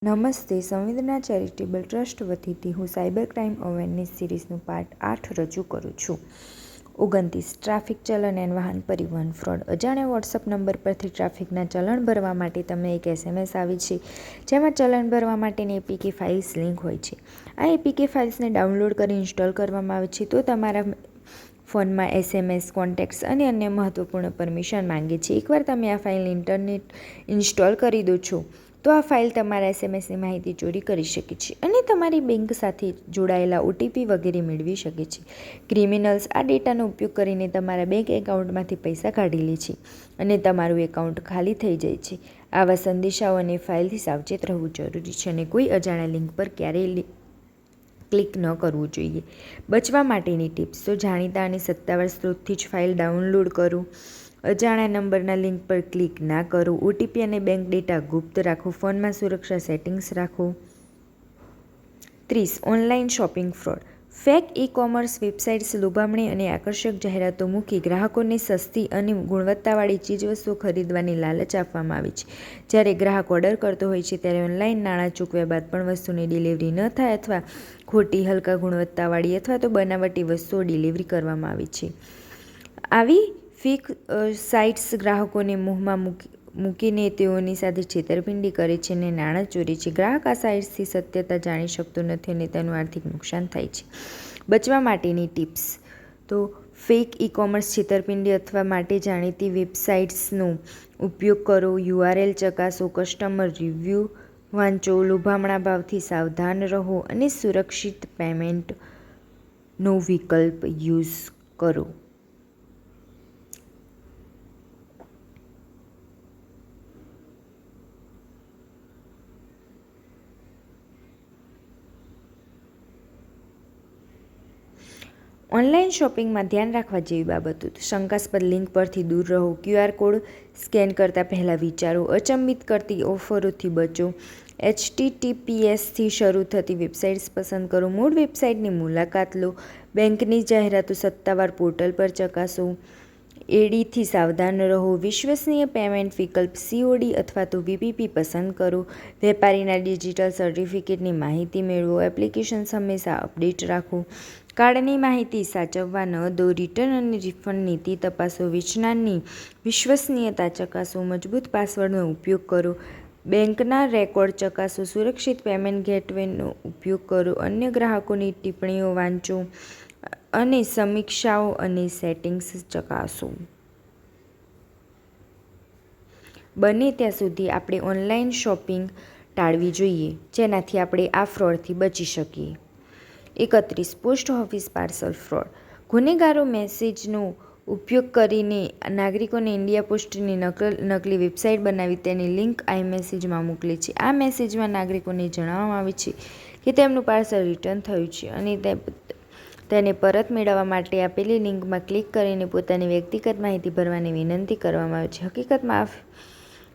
નમસ્તે. સંવેદના charitable trust વતીથી હું સાયબર ક્રાઇમ અવેરનેસ સિરીઝનું પાર્ટ 8 રજૂ કરું છું. 29. ટ્રાફિક ચલણ એન્ડ વાહન પરિવહન ફ્રોડ. અજાણ્યા વોટ્સઅપ નંબર પરથી ટ્રાફિકના ચલણ ભરવા માટે તમને એક SMS આવે છે, જેમાં ચલણ ભરવા માટેની એપીકે ફાઇલ્સ લિંક હોય છે. આ એપીકે ફાઇલ્સને ડાઉનલોડ કરી ઇન્સ્ટોલ કરવામાં આવે છે તો તમારા ફોનમાં SMS, કોન્ટેક્ટ્સ અને અન્ય મહત્વપૂર્ણ પરમિશન માંગે છે. એકવાર તમે આ ફાઇલને ઇન્ટરનેટ ઇન્સ્ટોલ કરી દો છો તો આ ફાઇલ તમારા SMSની માહિતી ચોરી કરી શકે છે અને તમારી બેંક સાથે જોડાયેલા OTP વગેરે મેળવી શકે છે. ક્રિમિનલ્સ આ ડેટાનો ઉપયોગ કરીને તમારા બેંક એકાઉન્ટમાંથી પૈસા કાઢી લે છે અને તમારું એકાઉન્ટ ખાલી થઈ જાય છે. આવા સંદેશાઓ અને ફાઇલથી સાવચેત રહેવું જરૂરી છે અને કોઈ અજાણ્યા લિંક પર ક્યારેય ક્લિક ન કરવું જોઈએ. બચવા માટેની ટિપ્સ. તો જાણીતા અને સત્તાવાર સ્ત્રોતથી જ ફાઇલ ડાઉનલોડ કરો. અજાણ્યા નંબરના લિંક પર ક્લિક ના કરો. OTP અને બેંક ડેટા ગુપ્ત રાખો. ફોનમાં સુરક્ષા સેટિંગ્સ રાખો. 30. Online shopping fraud. Fake e-commerce websites લોભામણી અને આકર્ષક જાહેરાતો મૂકી ગ્રાહકોને સસ્તી અને ગુણવત્તાવાળી ચીજવસ્તુઓ ખરીદવાની લાલચ આપવામાં આવે છે. જ્યારે ગ્રાહક ઓર્ડર કરતો હોય છે ત્યારે ઓનલાઈન નાણાં ચૂકવ્યા બાદ પણ વસ્તુની ડિલિવરી ન થાય અથવા ખોટી, હલકા ગુણવત્તાવાળી અથવા તો બનાવટી વસ્તુઓ ડિલિવરી કરવામાં આવે છે. આવી ફેક સાઇટ્સ ગ્રાહકોને મોહમાં મૂકીને તેઓની સાથે છેતરપિંડી કરે છે અને નાણાં ચોરે છે. ગ્રાહક આ સાઇટ્સની સત્યતા જાણી શકતો નથી અને તેનું આર્થિક નુકસાન થાય છે. બચવા માટેની ટિપ્સ. તો ફેક ઈ-કોમર્સ છેતરપિંડી અથવા માટે જાણીતી વેબસાઇટ્સનો ઉપયોગ કરો. URL ચકાસો, કસ્ટમર રિવ્યૂ વાંચો, લોભામણા ભાવથી સાવધાન રહો અને સુરક્ષિત પેમેન્ટનો વિકલ્પ યુઝ કરો. ઓનલાઈન શોપિંગમાં ધ્યાન રાખવા જેવી બાબતો. શંકાસ્પદ લિંક પરથી દૂર રહો. QR કોડ સ્કેન કરતાં પહેલાં વિચારો. અચંબિત કરતી ઓફરોથી બચો. HTTPSથી શરૂ થતી વેબસાઇટ્સ પસંદ કરો. મૂળ વેબસાઇટની મુલાકાત લો. બેંકની જાહેરાતો સત્તાવાર પોર્ટલ પર ચકાસો. ADથી સાવધાન રહો. વિશ્વસનીય પેમેન્ટ વિકલ્પ COD અથવા તો VPP પસંદ કરો. વેપારીના ડિજિટલ સર્ટિફિકેટની માહિતી મેળવો. એપ્લિકેશન્સ હંમેશા અપડેટ રાખો. કાર્ડની માહિતી સાચવવા ન દો. રિટર્ન અને રિફંડ નીતિ તપાસો. વેચનારની વિશ્વસનીયતા ચકાસો. મજબૂત પાસવર્ડનો ઉપયોગ કરો. બેંકના રેકોર્ડ ચકાસો. સુરક્ષિત પેમેન્ટ ગેટવેનો ઉપયોગ કરો. અન્ય ગ્રાહકોની ટિપ્પણીઓ વાંચો અને સમીક્ષાઓ અને સેટિંગ્સ ચકાસો. બને ત્યાં સુધી આપણે ઓનલાઈન શોપિંગ ટાળવી જોઈએ, જેનાથી આપણે આ ફ્રોડથી બચી શકીએ. 31. Post office parcel fraud. ગુનેગારો મેસેજનો ઉપયોગ કરીને નાગરિકોને ઇન્ડિયા પોસ્ટની નકલી વેબસાઇટ બનાવી તેની લિંક iMessageમાં મોકલે છે. આ મેસેજમાં નાગરિકોને જણાવવામાં આવે છે કે તેમનું પાર્સલ રિટર્ન થયું છે અને તેને પરત મેળવવા માટે આપેલી લિંકમાં ક્લિક કરીને પોતાની વ્યક્તિગત માહિતી ભરવાની વિનંતી કરવામાં આવે છે. હકીકતમાં આ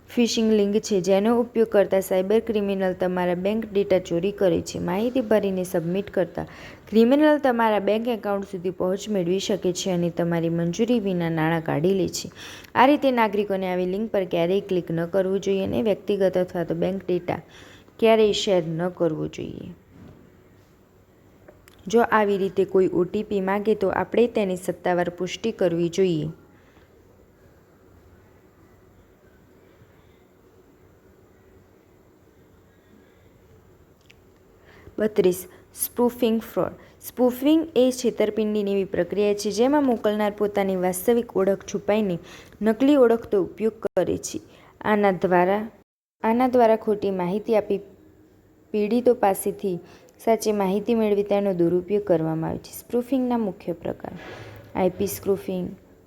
ફિશિંગ લિંક છે જેનો ઉપયોગ કરતા સાયબર ક્રિમિનલ તમારા બેંક ડેટા ચોરી કરે છે. માહિતી ભરીને સબમિટ કરતા ક્રિમિનલ તમારા બેંક એકાઉન્ટ સુધી પહોંચ મેળવી શકે છે અને તમારી મંજૂરી વિના નાણાં કાઢી લે છે. આ રીતે નાગરિકોને આવી લિંક પર ક્યારેય ક્લિક ન કરવું જોઈએ અને વ્યક્તિગત અથવા તો બેંક ડેટા ક્યારેય શેર ન કરવો જોઈએ. જો આવી રીતે કોઈ OTP માંગે તો આપણે તેની સત્તાવાર પુષ્ટિ કરવી જોઈએ. સ્પૂફિંગ ફ્રોડ. સ્પૂફિંગ એ છેતરપિંડીની એવી પ્રક્રિયા છે જેમાં મોકલનાર પોતાની વાસ્તવિક ઓળખ છુપાઈને નકલી ઓળખનો ઉપયોગ કરે છે. આના દ્વારા ખોટી માહિતી આપી પીડિતો પાસેથી સાચી માહિતી મેળવી તેનો દુરુપયોગ કરવામાં આવે છે. સ્પૂફિંગના મુખ્ય પ્રકાર: IP spoofing,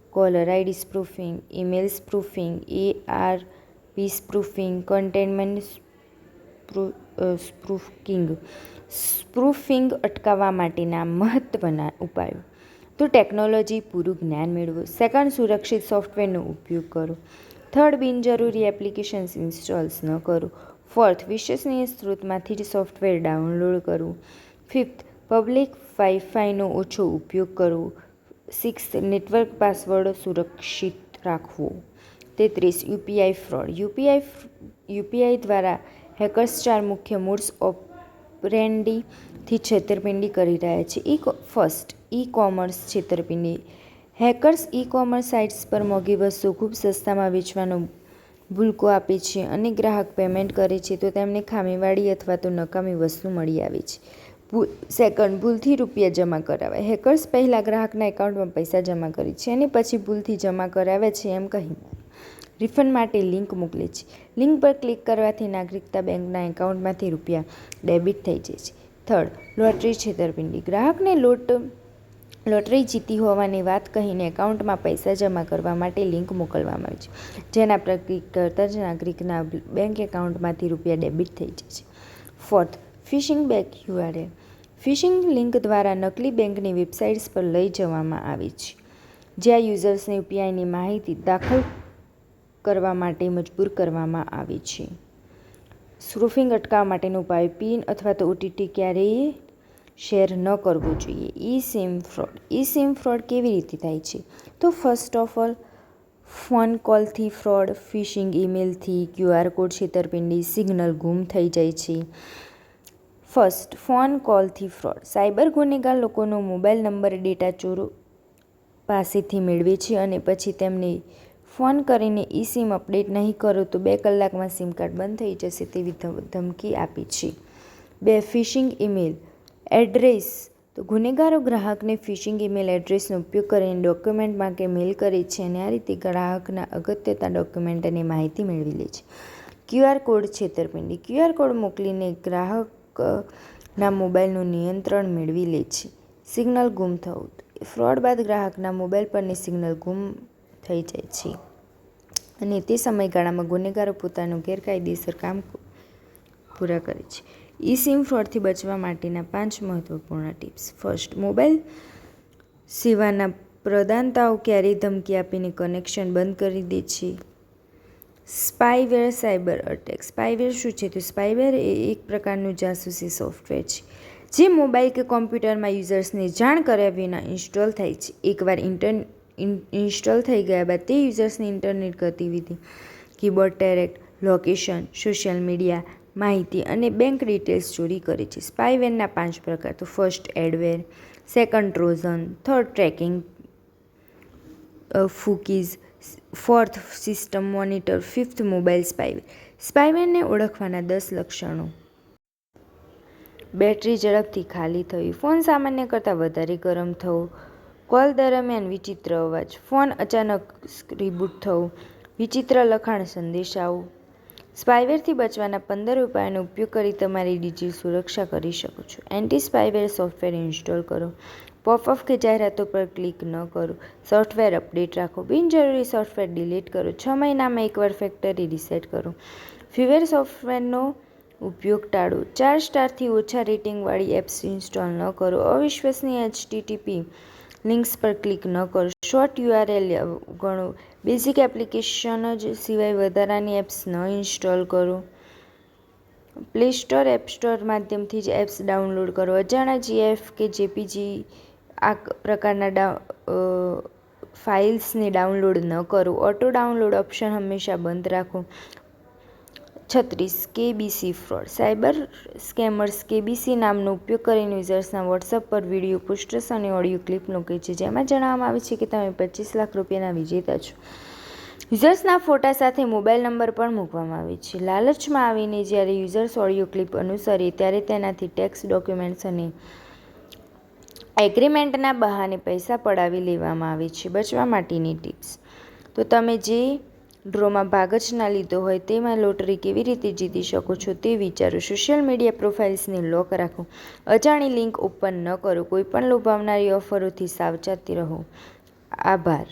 caller ID spoofing, email spoofing, ARP spoofing, content spoofing. Spoofing અટકાવવા માટેના મહત્વના ઉપાયો. તો ટેકનોલોજી પૂરું જ્ઞાન મેળવો. સેકન્ડ, સુરક્ષિત સોફ્ટવેરનો ઉપયોગ કરો. થર્ડ, બિનજરૂરી એપ્લિકેશન્સ ઇન્સ્ટોલ ન કરો. ફોર્થ, વિશ્વસનીય સ્ત્રોતમાંથી જ સોફ્ટવેર ડાઉનલોડ કરવું. ફિફ્થ, પબ્લિક વાઈફાઈનો ઓછો ઉપયોગ કરવો. સિક્સ્થ, નેટવર્ક પાસવર્ડ સુરક્ષિત રાખવો. 33. UPI fraud. UPI દ્વારા હેકર્સ 4 મુખ્ય મોડ્સ ઓપરેન્ડીથી છેતરપિંડી કરી રહ્યા છે. ફર્સ્ટ, ઈ-કોમર્સ છેતરપિંડી. હેકર્સ ઈ-કોમર્સ સાઇટ્સ પર મોંઘી વસ્તુઓ ખૂબ સસ્તામાં વેચવાનો ભૂલકો આપે છે અને ગ્રાહક પેમેન્ટ કરે છે તો તેમને ખામીવાળી અથવા તો નકામી વસ્તુ મળી આવે છે. સેકન્ડ, ભૂલથી રૂપિયા જમા કરાવ્યા. હેકર્સ પહેલાં ગ્રાહકના એકાઉન્ટમાં પૈસા જમા કરે છે અને પછી ભૂલથી જમા કરાવ્યા છે એમ કહી રિફંડ માટે લિંક મોકલે છે. લિંક પર ક્લિક કરવાથી નાગરિકતા બેંકના એકાઉન્ટમાંથી રૂપિયા ડેબિટ થઈ જાય છે. થર્ડ, લોટરી છેતરપિંડી. ગ્રાહકને લોટરી જીતી હોવાની વાત કહીને એકાઉન્ટમાં પૈસા જમા કરવા માટે લિંક મોકલવામાં આવે છે, જેના પર ક્લિક કરતાં જ નાગરિકના બેંક એકાઉન્ટમાંથી રૂપિયા ડેબિટ થઈ જાય છે. Fourth, phishing bank URL. Phishing link દ્વારા નકલી બેંકની વેબસાઇટ્સ પર લઈ જવામાં આવે છે, જ્યાં યુઝર્સને UPIની માહિતી દાખલ કરવા માટે મજબૂર કરવામાં આવે છે. સ્પૂફિંગ અટકાવવા માટેનો ઉપાય: પિન અથવા તો OTP ક્યારેય શેર ન કરવો જોઈએ. ઈ-સિમ ફ્રોડ. ઈ-સિમ ફ્રોડ કેવી રીતે થાય છે? તો ફર્સ્ટ ઓફ ઓલ, ફોન કોલથી ફ્રોડ, ફિશિંગ ઈમેલથી, QR કોડ છેતરપિંડી, સિગ્નલ ગુમ થઈ જાય છે. ફર્સ્ટ, ફોન કોલથી ફ્રોડ. સાયબર ગુનેગાર લોકોનો મોબાઈલ નંબર ડેટા ચોરો પાસેથી મેળવે છે અને પછી તેમને ફોન કરીને ઈ-સિમ અપડેટ નહીં કરો તો 2 કલાકમાં સિમ કાર્ડ બંધ થઈ જશે તેવી ધમકી આપી છે. 2, ફિશિંગ ઈમેલ એડ્રેસ. તો ગુનેગારો ગ્રાહકને ફિશિંગ ઈમેલ એડ્રેસનો ઉપયોગ કરીને ડોક્યુમેન્ટ માંગે મેલ કરે છે અને આ રીતે ગ્રાહકના અગત્યતા ડોક્યુમેન્ટ અને માહિતી મેળવી લે છે. QR કોડ છેતરપિંડી. QR કોડ મોકલીને ગ્રાહકના મોબાઈલનું નિયંત્રણ મેળવી લે છે. સિગ્નલ ગુમ થવું. ફ્રોડ બાદ ગ્રાહકના મોબાઈલ પરની સિગ્નલ ગુમ થઈ જાય છે અને તે સમયગાળામાં ગુનેગારો પોતાનું ગેરકાયદેસર કામ પૂરા કરે છે. ઈ-સિમ ફ્રોડથી બચવા માટેના 5 મહત્વપૂર્ણ ટિપ્સ. ફર્સ્ટ, મોબાઈલ સેવાના પ્રદાતાઓ ક્યારેય ધમકી આપીને કનેક્શન બંધ કરી દે છે. Spyware cyber attack. સ્પાયવેર શું છે? તો સ્પાયવેર એ એક પ્રકારનું જાસૂસી સોફ્ટવેર છે જે મોબાઈલ કે કોમ્પ્યુટરમાં યુઝર્સને જાણ કર્યા વિના ઇન્સ્ટોલ થાય છે. એકવાર ઇન્સ્ટોલ થઈ ગયા બાદ તે યુઝર્સની ઇન્ટરનેટ ગતિવિધિ, keyboard direct location, social media માહિતી અને બેંક ડિટેલ્સ ચોરી કરે છે. સ્પાયવેરના 5 પ્રકાર. તો first, adware. Second, Trojan. Third, tracking cookies. Fourth, system monitor. Fifth, mobile spyware. સ્પાયવેરને ઓળખવાના 10 લક્ષણો. બેટરી ઝડપથી ખાલી થવી, ફોન સામાન્ય કરતાં વધારે ગરમ થવો, કોલ દરમિયાન વિચિત્ર અવાજ, ફોન અચાનક રીબૂટ થવું, વિચિત્ર લખાણ સંદેશાઓ. સ્પાયવેરથી બચવાના 15 ઉપાયોનો ઉપયોગ કરી તમારી ડિજિટલ સુરક્ષા કરી શકો છો. એન્ટી સ્પાયવેર સોફ્ટવેર ઇન્સ્ટોલ કરો. પોપઅપ કે જાહેરાતો પર ક્લિક ન કરો. સોફ્ટવેર અપડેટ રાખો. બિનજરૂરી સોફ્ટવેર ડિલીટ કરો. 6 મહિનામાં એકવાર ફેક્ટરી રિસેટ કરો. ફ્રીવેર સોફ્ટવેરનો ઉપયોગ ટાળો. 4 સ્ટારથી ઓછા રેટિંગવાળી એપ્સ ઇન્સ્ટોલ ન કરો. અવિશ્વસનીય HTTP લિંક્સ પર ક્લિક ન કરો. શોર્ટ URL અવગણો. બેઝિક એપ્લિકેશન જ સિવાય વધારાની એપ્સ ન ઇન્સ્ટોલ કરો. પ્લે સ્ટોર, એપ સ્ટોર માધ્યમથી જ એપ્સ ડાઉનલોડ કરો. અજાણ્યા GIF કે JPG આ પ્રકારના ફાઇલ્સને ડાઉનલોડ ન કરો. ઓટો ડાઉનલોડ ઓપ્શન હંમેશા બંધ રાખો. 36, KBC fraud. Cyber scammers KBC નામનો ઉપયોગ કરીને યુઝર્સના WhatsApp પર વિડીયો, પોસ્ટર્સ અને ઓડિયો ક્લિપ મોકલે છે જેમાં જણાવવામાં આવે છે કે તમે 25 લાખ રૂપિયાના વિજેતા છો. યુઝર્સના ફોટા સાથે મોબાઈલ નંબર પણ મૂકવામાં આવે છે. લાલચમાં આવીને જ્યારે યુઝર્સ ઓડિયો ક્લિપ અનુસરે ત્યારે તેનાથી ટેક્સ ડોક્યુમેન્ટ્સ અને એગ્રીમેન્ટના બહાને પૈસા પડાવી લેવામાં આવે છે. બચવા માટેની ટિપ્સ. તો તમે જે ડ્રોમાં ભાગ જ ના લીધો હોય તેમાં લોટરી કેવી રીતે જીતી શકો છો તે વિચારો. સોશિયલ મીડિયા પ્રોફાઇલ્સને લોક રાખો. અજાણી લિંક ઓપન ન કરો. કોઈપણ લોભાવનારી ઓફરોથી સાવચેત રહો. આભાર.